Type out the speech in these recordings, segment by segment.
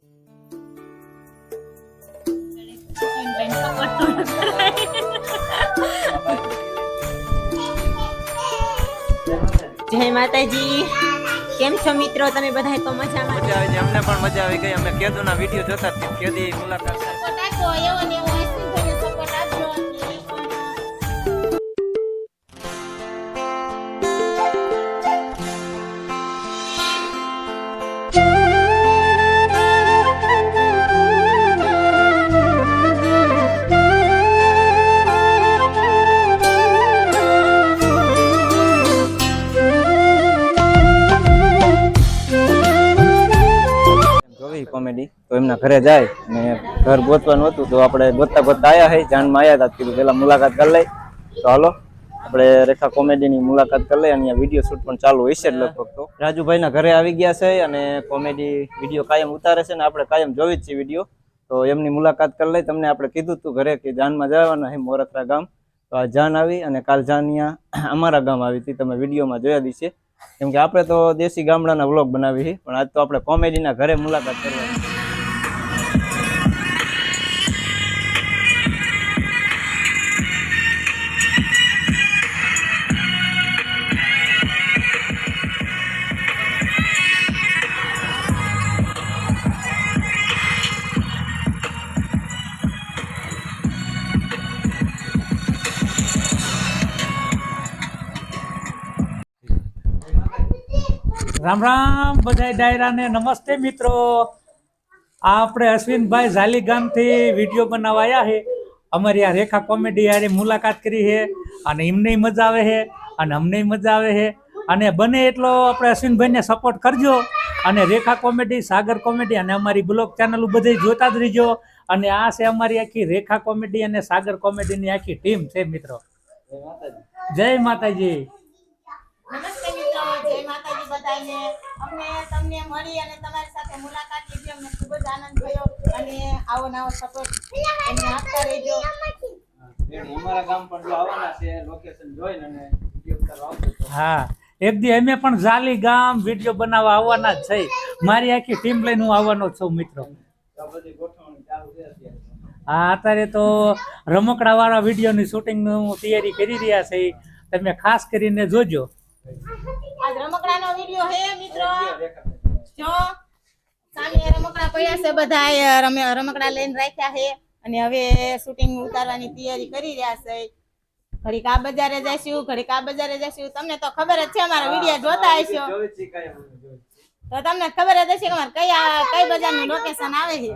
જય માતાજી, કેમ છો મિત્રો? તમે બધા તો મજામાં? મજા આવી, અમને પણ મજા આવી ગઈ. અમે કેદુના વિડીયો જોતા હતા, કેદી મુલાકાત કોમેડી તો એમના ઘરે જાય અને ઘર ગોતવાનું હતું, તો આપણે ગોતતા ગોતતા આવ્યા હે જાનમાં આવ્યા હતા, કીધું પેલા મુલાકાત કરી લઈ. તો હાલો આપણે રેખા કોમેડીની મુલાકાત કરી લઈ. અહીંયા વિડીયો શૂટ પણ ચાલુ હોય છે લગભગ. તો રાજુભાઈના ઘરે આવી ગયા છે અને કોમેડી વિડીયો કાયમ ઉતારે છે ને આપણે કાયમ જોઈ જ છે વિડીયો. તો એમની મુલાકાત કરી લઈ. તમને આપણે કીધું હતું ઘરે કે જાનમાં જવાના હે મોરતરા ગામ. તો આ જાન આવી અને કાલ જાન અહીંયા અમારા ગામ આવી હતી, તમે વિડીયોમાં જોયા દીશે. કેમ કે આપણે તો દેશી ગામડાના વ્લોગ બનાવી છે, પણ આજ તો આપણે કોમેડીના ઘરે મુલાકાત કરવાની. રામ રામ બધા ડાયરા ને નમસ્તે મિત્રો. આપણે અશ્વિનભાઈ ઝાલી ગામથી વિડીયો બનાવવા આવ્યા છે. અમારી આ રેખા કોમેડી યારે મુલાકાત કરી છે અને એમને મજા આવે છે અને અમને મજા આવે છે. અને બને એટલો આપણે અશ્વિનભાઈને સપોર્ટ કરજો. અને રેખા કોમેડી, સાગર કોમેડી અને અમારી બ્લોગ ચેનલ બધે જોતા જ રહીજો. અને આ છે અમારી આખી રેખા કોમેડી અને સાગર કોમેડીની આખી ટીમ છે મિત્રો. જય માતાજી. નમસ્તે મિત્રો, જય માતાજી બધાને. અમને તમને મળી અને તમારી સાથે મુલાકાત લીધી, અમને ખૂબ જ આનંદ થયો. અને આવો નવો સપોર્ટ અમને આપતા રહેજો. અમારા ગામ પણ જો આવવાના છે, લોકેશન જોઈને અને વિડીયો ઉતારવા આવજો. હા, એક દી અમે પણ ઝાલી ગામ વિડીયો બનાવવા આવવાના જ છે. મારી આખી ટીમ લઈને હું આવવાનો છું મિત્રો. હા, અત્યારે તો રમકડા વાળા વિડીયોની શૂટિંગનું તૈયારી કરી રહ્યા છે, તમે ખાસ કરીને જોજો. આજ રમકડાનો વિડિયો હે મિત્રો. જો સામે રમકડા પડ્યા છે, બધા રમકડા લઈને રાખ્યા છે અને હવે શૂટિંગ ઉતારવાની તૈયારી કરી રહ્યા છે. ઘડીક આ બજારે જઈશું, ઘડીક આ બજારે જઈશું. તમને તો ખબર જ છે, અમારા વિડીયો જોતા હશો તો તમને ખબર જ હશે કે અમારે કઈ બજારનું લોકેશન આવે છે.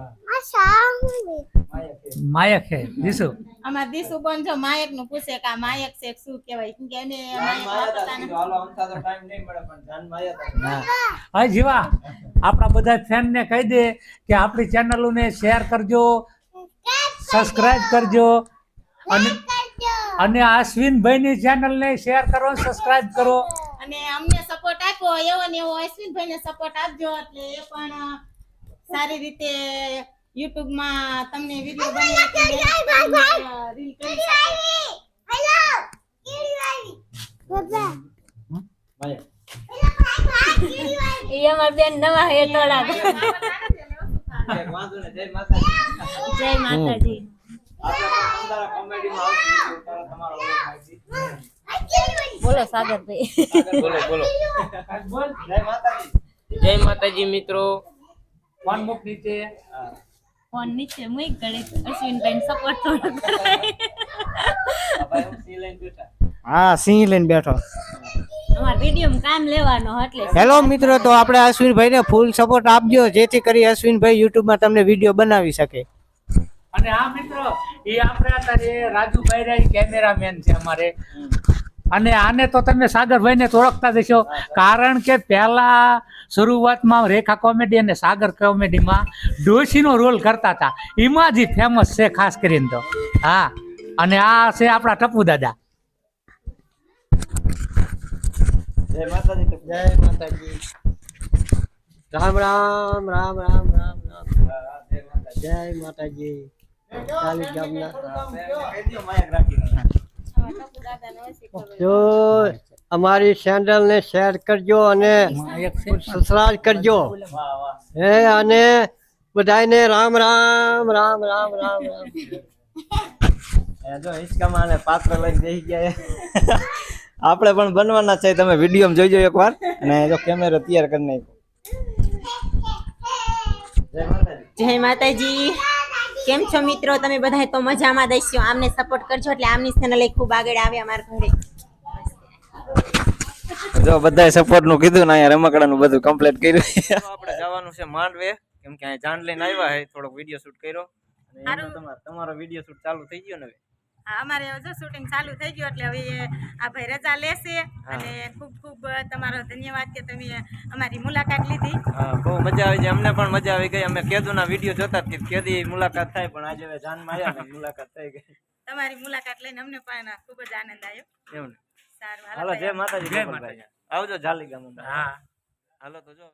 માયક છે દીસુ. અમાર દીસુ બોન જો માયક નું પૂછે કે આ માયક છે શું કહેવાય, કેમ કે અમે હા જીવા, આપણા બધા ફેન ને કહી દે કે આપણી ચેનલોને શેર કરજો, સબસ્ક્રાઇબ કરજો અને અશ્વિનભાઈ ની ચેનલ ને શેર કરો, સબસ્ક્રાઇબ કરો. અને અમને સપોર્ટ આપ્યો એવો ને એવો અશ્વિનભાઈ ને સપોર્ટ આપજો, એટલે એ પણ સારી રીતે YouTube માં તમને વિડિયો બનાવી રીલ કરી શકો. એ અમાર બેન નવા હે થોડા. જય માતાજી. બોલો સાગરભાઈ. બોલો. જય માતાજી મિત્રો. ફોન મૂક નીચે. ફોન નીચે મૂક ઘડી અશ્વિનભાઈ સપોર્ટ થોડો હા, સિંહ લઈને બેઠો. અમાર વિડિયોમાં કામ લેવાનો એટલે. હેલો મિત્રો, તો આપણે અશ્વિનભાઈને ફૂલ સપોર્ટ આપજો, જેથી કરી અશ્વિનભાઈ યુટ્યુબમાં તમને વિડીયો બનાવી શકે. અને હા મિત્રો, એ આપણે અત્યારે રાજુભાઈ રે કેમેરામેન છે અમારે. અને આને તો તમે સાગરભાઈ ને ઓળખતા જશો, કારણ કે પહેલા શરૂઆતમાં રેખા કોમેડી અને સાગર કોમેડીમાં ડોશીનો રોલ કરતા હતા. એમાં જ ફેમસ છે ખાસ કરીને તો. હા, અને આ છે આપણા ટપુ દાદા. જય માતાજી. જય માતાજી. રામ રામ રામ રામ રામ રામ. જય માતાજી. ચાલી ગામના જો અમારી ચેનલ ને શેર કરજો અને સબસ્ક્રાઇબ કરજો. અને બધાને રામ રામ રામ રામ રામ રામ. જો હિંચકામાં અને પાત્ર લઈને બેસી ગયા આપણે પણ બનવાના છે, તમે વિડીયો જોઈજો એકવાર. અને જો કેમેરો તૈયાર કરી નાખ્યો. જય માતાજી. કેમ છો મિત્રો? તમે બધા તો મજામાં દઈશો. આમને સપોર્ટ કરજો એટલે આમની ચેનલ ખૂબ આગળ આવે અમારા ઘરે. જો બધાય સપોર્ટ નું કીધું ને અહીંયા રમકડાનું બધું કમ્પ્લીટ કર્યું. આપણે જવાનું છે માંડવે, કેમ કે અહીંયા જાન લઈને આવ્યા છે. થોડોક વિડીયો શૂટ કર્યો અને તમારો વિડીયો શૂટ ચાલુ થઈ ગયો ને હવે. અમારે જો શૂટિંગ ચાલુ થઈ ગયું એટલે હવે આ ભાઈ રજા લેશે. અને ખૂબ ખૂબ તમારો ધન્યવાદ કે તમે અમારી મુલાકાત લીધી. હા, બહુ મજા આવી છે. અમને પણ મજા આવી ગઈ. અમે કેદુના વિડીયો જોતા કે કેદી મુલાકાત થાય, પણ આજે હવે જાનમાં આવ્યા ને મુલાકાત થઈ ગઈ. તમારી મુલાકાત લઈને અમને પણ ખૂબ જ આનંદ આવ્યો. એવું ને? સારું, હાલો. જય માતાજી. જય માતાજી. આવજો જાલી ગામ. હા હાલો તો જો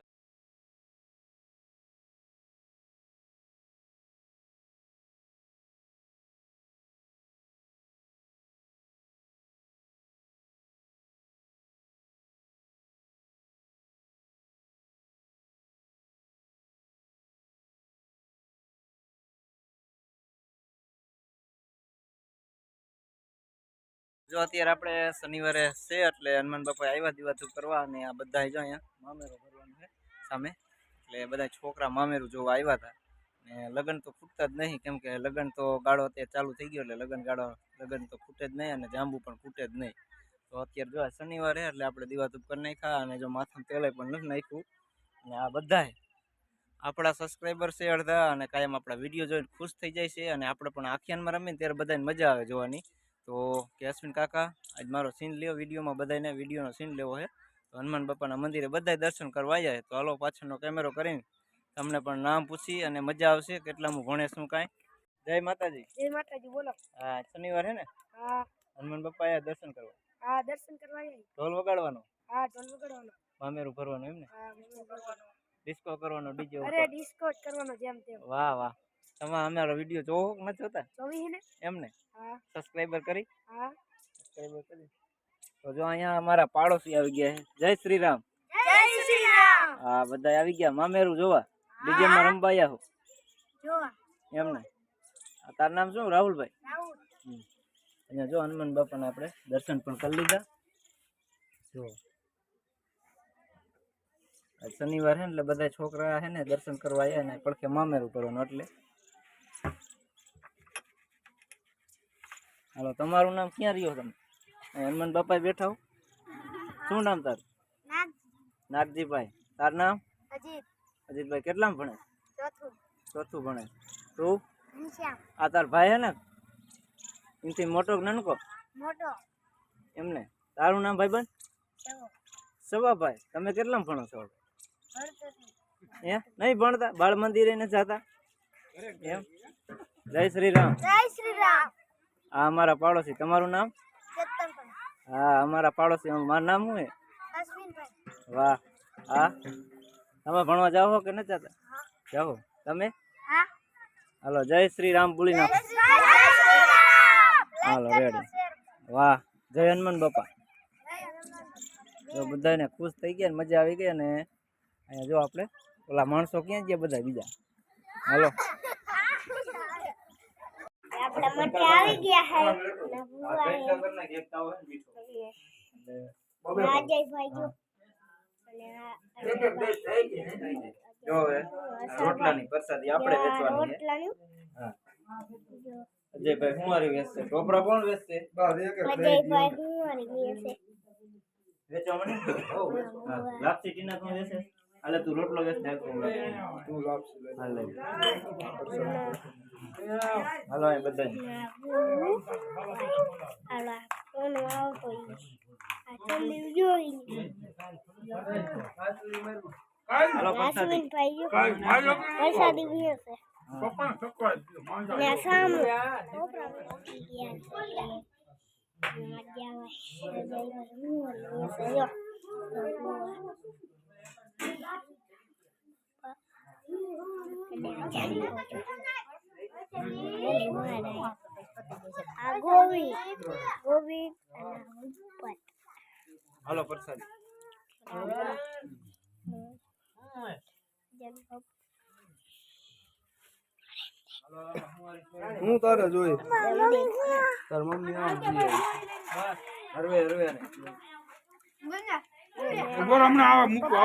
અત્યારે આપણે શનિવારે છે એટલે હનુમાન બાપા આવ્યા દીવાતું કરવા, અને આ બધા જો અહીંયા મામેરું ભરવાનું છે સામે, એટલે બધા છોકરા મામેરું જોવા આવ્યા હતા. ને લગ્ન તો ફૂટતા જ નહીં, કેમ કે લગ્ન તો ગાળો અત્યારે ચાલુ થઈ ગયો એટલે લગ્ન તો ફૂટે જ નહીં, અને જાંબુ પણ ફૂટે જ નહીં. તો અત્યારે જો શનિવારે એટલે આપણે દીવાતું કરી નાખ્યા, અને જો માથામાં તેલાય પણ નથી નાખ્યું. અને આ બધાય આપણા સબસ્ક્રાઈબર છે અડધા, અને કાયમ આપણા વિડીયો જોઈને ખુશ થઈ જાય છે. અને આપણે પણ આખિયાનમાં રમીને ત્યારે બધાને મજા આવે જોવાની. તો કે અશ્વિન કાકા આજ મારો સીન લ્યો વિડીયોમાં, બધાને વિડીયોનો સીન લેવો છે. તો હનુમાન બાપાના મંદિરે બધાય દર્શન કરવા આવ્યા. તો હાલો પાછળનો કેમેરો કરીને તમને પણ નામ પૂછી અને મજા આવશે કેટલામું ભણે શું કાંઈ. જય માતાજી. જય માતાજી. બોલો. હા, શનિવાર છે ને? હા. હનુમાન બાપા આયા દર્શન કરવા? હા, દર્શન કરવા આવ્યા. ઢોલ વગાડવાનો? હા, ઢોલ વગાડવાનો. મામેરું ભરવાનું એમ ને? હા, મામેરું ભરવાનું. ડિસ્કો કરવાનો ડીજે ઉપર? અરે ડિસ્કો જ કરવાનો જેમ તેમ. વાહ વાહ. તમે અમારો વિડીયો જોવો કે નથી જોતા? જોવી ને? એમ ને? હા. સબસ્ક્રાઇબર કરી? હા. સબસ્ક્રાઇબર કરી. તો જો અહીંયા અમારા પાડોશી આવી ગયા છે. જય શ્રી રામ. જય શ્રી રામ. હા, બધા આવી ગયા મામેરું જોવા. ડીજે માં રમવા આવ્યા હો? જોવા. એમ ને? તારું નામ શું? રાહુલભાઈ. રાહુલ. અહીંયા જો હનુમાન બાપાના આપણે દર્શન પણ કરી લીધા. જો આજ શનિવાર છે ને એટલે બધા છોકરા છે ને દર્શન કરવા આવ્યા ને પડખે મામેરું કરવાનું. એટલે હાલો, તમારું નામ ક્યાં રહ્યો તમે? હનુમાન બાપા બેઠા હો. શું નામ તારું? નાગજીભાઈ. તાર નામ? અજીત. અજીતભાઈ. કેટલામાં ભણે? ચોથું. ચોથું ભણે. તું? નિશામ. આ તાર ભાઈ હે ને? એનથી મોટો કે નાનકો? મોટો. એમને? તારું નામ ભાઈબંધ? સવાભાઈ. તમે કેટલામાં ભણો છો? હે? નહીં ભણતા? બાળ મંદિરે નથી જતા એમ? જય શ્રી રામ. જય શ્રી રામ. આ અમારા પાડોશી. તમારું નામ? ચેતનભાઈ. હા, અમારા પાડોશી. મારું નામ શું હે? અશ્વિનભાઈ. વાહ. હા, તમે ભણવા જાઓ કે નથી જતા? જાઓ. તમે? હા. હાલો, જય શ્રી રામ બોલી નાખો. હાલો, રેડી. વાહ. જય હનુમાન બાપા. જો બધાને ખુશ થઈ ગયા, મજા આવી ગઈ. અને અહીંયા જો આપણે ઓલા માણસો ક્યાં ગયા બધા બીજા? હાલો, આપણા માટે આવી ગયા હે. રાજયભાઈ જો. જો રોટલાની પ્રસાદી આપણે વેચવાની છે. રોટલાનું. હા, અજયભાઈ હુંવારી વેચશે. ટોપરા કોણ વેચશે? રાજયભાઈ હું આવી છે. વેચવા મને. હા, લાપસી ટીના કોણ વેચે? હાલે તું રોટલો વેચ દે. તું લાપસી. હાલે. હાલો એ બધા. આલા કોણ આવતો આ ચલ્લી જોઈ. હાલો પ્રસાદી. પ્રસાદી વિશે ને સામ ગોવી ગોવી હાલો પ્રસાદી. હું તારે જોઈ તાર મમ્મી આમ હરવે હરવે ને ખબર હમણાં આવા મૂકો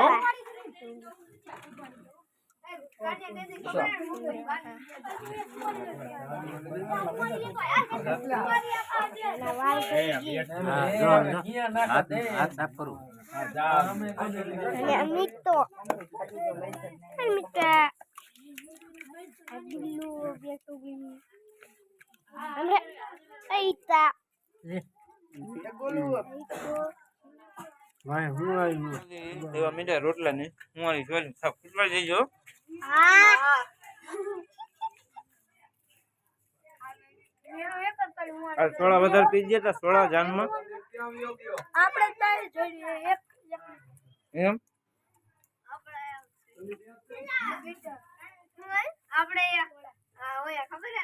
અને અમિત તો Aduh, biar tuh gini. Andre, Aita. એવા મીઠા રોટલા ને હું જોઈ સાફ કેટલા જઈજો આ સોડા વધારે પી ગયા તા સોડા જાનમાં આપણે તારે જોઈએ એક એમ આપણે ઓય ખબર હે